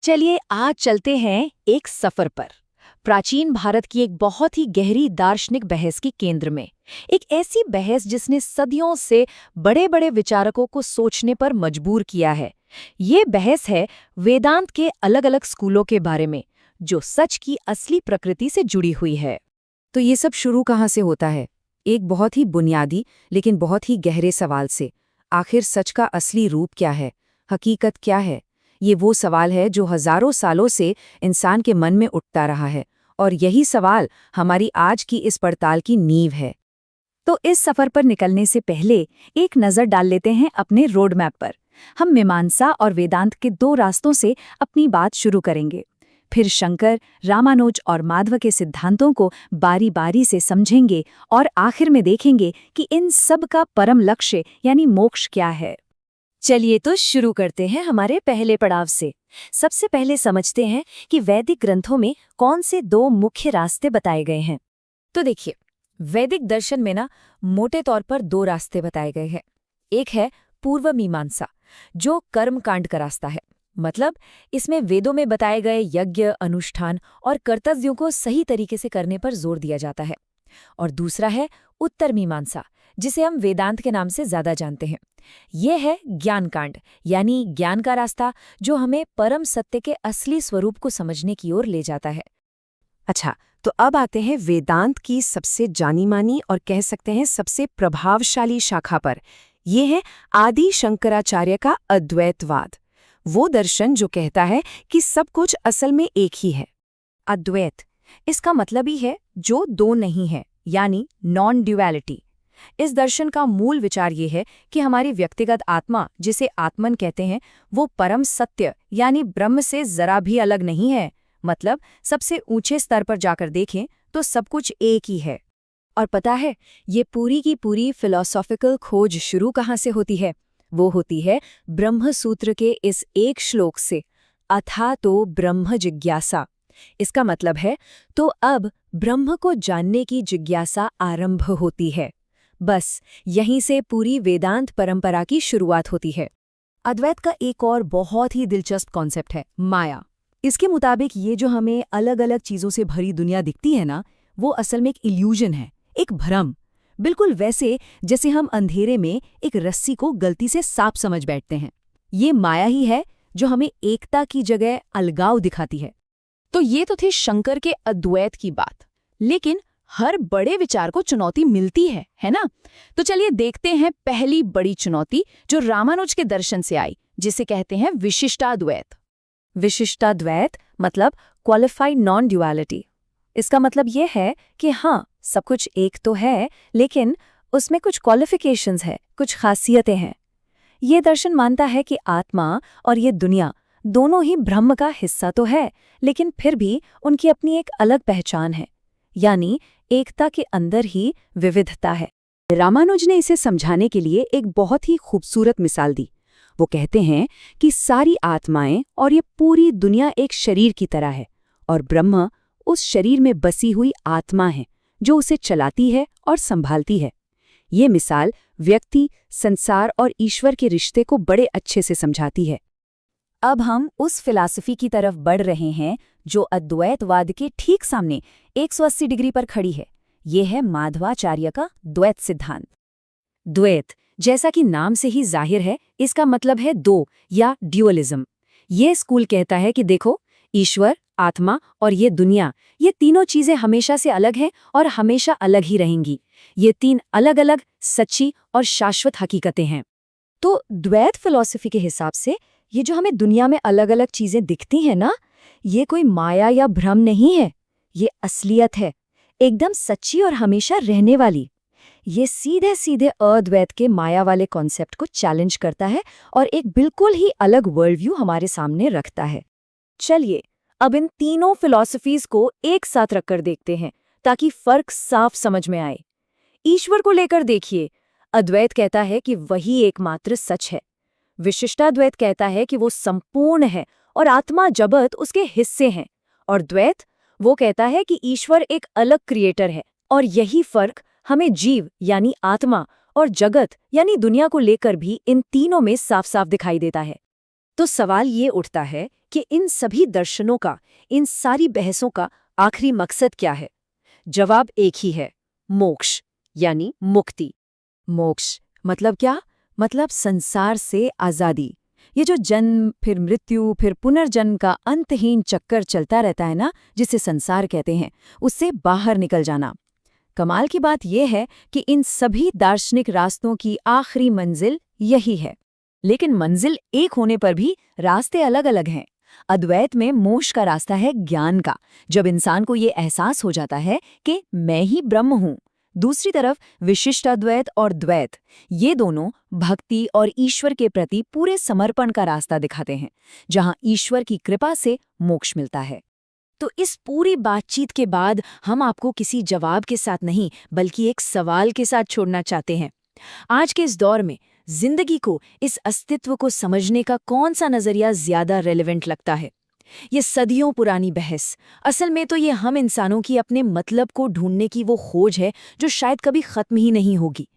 चलिए आज चलते हैं एक सफर पर। प्राचीन भारत की एक बहुत ही गहरी दार्शनिक बहस के केंद्र में। एक ऐसी बहस जिसने सदियों से बड़े बड़े विचारकों को सोचने पर मजबूर किया है। ये बहस है वेदांत के अलग अलग स्कूलों के बारे में, जो सच की असली प्रकृति से जुड़ी हुई है। तो ये सब शुरू कहाँ से होता है? एक बहुत ही बुनियादी लेकिन बहुत ही गहरे सवाल से। आखिर सच का असली रूप क्या है? हकीकत क्या है? ये वो सवाल है जो हजारों सालों से इंसान के मन में उठता रहा है, और यही सवाल हमारी आज की इस पड़ताल की नींव है। तो इस सफर पर निकलने से पहले एक नज़र डाल लेते हैं अपने रोड मैप पर। हम मीमांसा और वेदांत के दो रास्तों से अपनी बात शुरू करेंगे। फिर शंकर, रामानुज और माधव के सिद्धांतों को बारी बारी से समझेंगे और आखिर में देखेंगे कि इन सब का परम लक्ष्य यानी मोक्ष क्या है। चलिए तो शुरू करते हैं हमारे पहले पड़ाव से। सबसे पहले समझते हैं कि वैदिक ग्रंथों में कौन से दो मुख्य रास्ते बताए गए हैं। तो देखिए, वैदिक दर्शन में मोटे तौर पर दो रास्ते बताए गए हैं। एक है पूर्व मीमांसा, जो कर्म कांड का रास्ता है। मतलब इसमें वेदों में बताए गए यज्ञ, अनुष्ठान और कर्तव्यों को सही तरीके से करने पर जोर दिया जाता है। और दूसरा है उत्तर मीमांसा, जिसे हम वेदांत के नाम से ज्यादा जानते हैं। यह है ज्ञान कांड, यानी ज्ञान का रास्ता, जो हमें परम सत्य के असली स्वरूप को समझने की ओर ले जाता है। अच्छा, तो अब आते हैं वेदांत की सबसे जानी मानी और कह सकते हैं सबसे प्रभावशाली शाखा पर। ये है आदि शंकराचार्य का अद्वैतवाद। वो दर्शन जो कहता है कि सब कुछ असल में एक ही है। अद्वैत, इसका मतलब ही है जो दो नहीं है, यानी नॉन ड्युअलिटी। इस दर्शन का मूल विचार ये है कि हमारी व्यक्तिगत आत्मा, जिसे आत्मन कहते हैं, वो परम सत्य यानी ब्रह्म से जरा भी अलग नहीं है। मतलब सबसे ऊंचे स्तर पर जाकर देखें तो सब कुछ एक ही है। और पता है, ये पूरी की पूरी फिलॉसॉफिकल खोज शुरू कहाँ से होती है? वो होती है ब्रह्म सूत्र के इस एक श्लोक से, अथा तो ब्रह्म जिज्ञासा। इसका मतलब है, तो अब ब्रह्म को जानने की जिज्ञासा आरंभ होती है। बस यहीं से पूरी वेदांत परंपरा की शुरुआत होती है। अद्वैत का एक और बहुत ही दिलचस्प कॉन्सेप्ट है माया। इसके मुताबिक ये जो हमें अलग अलग चीजों से भरी दुनिया दिखती है ना, वो असल में एक इल्यूजन है, एक भ्रम। बिल्कुल वैसे जैसे हम अंधेरे में एक रस्सी को गलती से सांप समझ बैठते हैं। ये माया ही है जो हमें एकता की जगह अलगाव दिखाती है। तो ये तो थी शंकर के अद्वैत की बात, लेकिन हर बड़े विचार को चुनौती मिलती है ना? तो चलिए देखते हैं पहली बड़ी चुनौती जो रामानुज के दर्शन से आई, जिसे कहते हैं विशिष्टाद्वैत। विशिष्टाद्वैत मतलब क्वालिफाइड नॉन ड्युअलिटी। इसका मतलब यह है कि हाँ, सब कुछ एक तो है, लेकिन उसमें कुछ क्वालिफिकेशंस है, कुछ खासियतें हैं। ये दर्शन मानता है कि आत्मा और ये दुनिया दोनों ही ब्रह्म का हिस्सा तो है, लेकिन फिर भी उनकी अपनी एक अलग पहचान है, यानी एकता के अंदर ही विविधता है। रामानुज ने इसे समझाने के लिए एक बहुत ही खूबसूरत मिसाल दी। वो कहते हैं कि सारी आत्माएं और ये पूरी दुनिया एक शरीर की तरह है, और ब्रह्म उस शरीर में बसी हुई आत्मा है जो उसे चलाती है और संभालती है। ये मिसाल व्यक्ति, संसार और ईश्वर के रिश्ते को बड़े अच्छे से समझाती है। अब हम उस फिलॉसफी की तरफ बढ़ रहे हैं जो अद्वैतवाद के ठीक सामने 180 डिग्री पर खड़ी है। ये है माधवाचार्य का द्वैत सिद्धांत। द्वैत, जैसा कि नाम से ही जाहिर है, इसका मतलब है दो या ड्यूअलिज्म। ये स्कूल कहता है कि देखो, ईश्वर, आत्मा और ये दुनिया, ये तीनों चीजें हमेशा से अलग हैं और हमेशा अलग ही रहेंगी। ये तीन अलग अलग सच्ची और शाश्वत हकीकतें हैं। तो द्वैत फिलॉसफी के हिसाब से ये जो हमें दुनिया में अलग अलग चीजें दिखती हैं ना, ये कोई माया या भ्रम नहीं है, ये असलियत है, एकदम सच्ची और हमेशा रहने वाली। ये सीधे सीधे अद्वैत के माया वाले कॉन्सेप्ट को चैलेंज करता है और एक बिल्कुल ही अलग वर्ल्ड व्यू हमारे सामने रखता है। चलिए अब इन तीनों फिलॉसफीज को एक साथ रखकर देखते हैं, ताकि फर्क साफ समझ में आए। ईश्वर को लेकर देखिए, अद्वैत कहता है कि वही एकमात्र सच है। विशिष्टाद्वैत कहता है कि वो संपूर्ण है और आत्मा जगत उसके हिस्से हैं। और द्वैत, वो कहता है कि ईश्वर एक अलग क्रिएटर है। और यही फर्क हमें जीव यानी आत्मा और जगत यानी दुनिया को लेकर भी इन तीनों में साफ साफ दिखाई देता है। तो सवाल ये उठता है कि इन सभी दर्शनों का, इन सारी बहसों का आखिरी मकसद क्या है? जवाब एक ही है, मोक्ष, यानी मुक्ति। मोक्ष मतलब क्या? मतलब संसार से आज़ादी। ये जो जन्म, फिर मृत्यु, फिर पुनर्जन्म का अंतहीन चक्कर चलता रहता है ना, जिसे संसार कहते हैं, उससे बाहर निकल जाना। कमाल की बात यह है कि इन सभी दार्शनिक रास्तों की आखिरी मंजिल यही है। लेकिन मंजिल एक होने पर भी रास्ते अलग अलग हैं। अद्वैत में मोक्ष का रास्ता है ज्ञान का, जब इंसान को ये एहसास हो जाता है कि मैं ही ब्रह्म हूँ। दूसरी तरफ विशिष्ट अद्वैत और द्वैत, ये दोनों भक्ति और ईश्वर के प्रति पूरे समर्पण का रास्ता दिखाते हैं, जहाँ ईश्वर की कृपा से मोक्ष मिलता है। तो इस पूरी बातचीत के बाद हम आपको किसी जवाब के साथ नहीं, बल्कि एक सवाल के साथ छोड़ना चाहते हैं। आज के इस दौर में जिंदगी को, इस अस्तित्व को समझने का कौन सा नजरिया ज्यादा रेलेवेंट लगता है? ये सदियों पुरानी बहस, असल में तो ये हम इंसानों की अपने मतलब को ढूंढने की वो खोज है जो शायद कभी खत्म ही नहीं होगी।